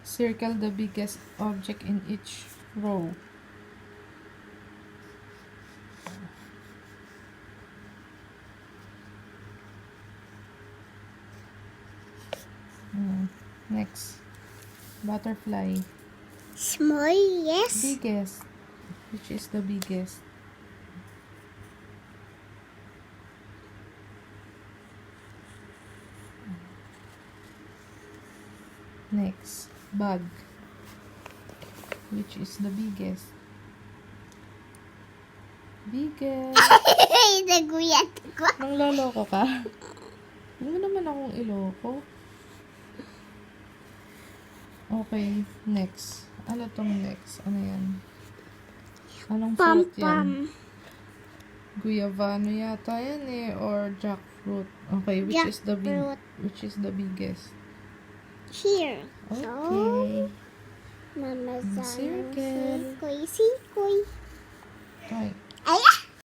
Circle the biggest object in each row. Next. Butterfly. Small, yes. Biggest. Which is the biggest? Next. Bug. Which is the biggest? Biggest. Naguyat ko. Nang loloko ka? Huwag mo naman akong iloko. Okay, next. Ano tong next? Ano yan? Anong fruit yan? Guyavano yata yan eh. Or jackfruit. Okay, which is the biggest? Here. Okay. Mama, Circle. sikoy.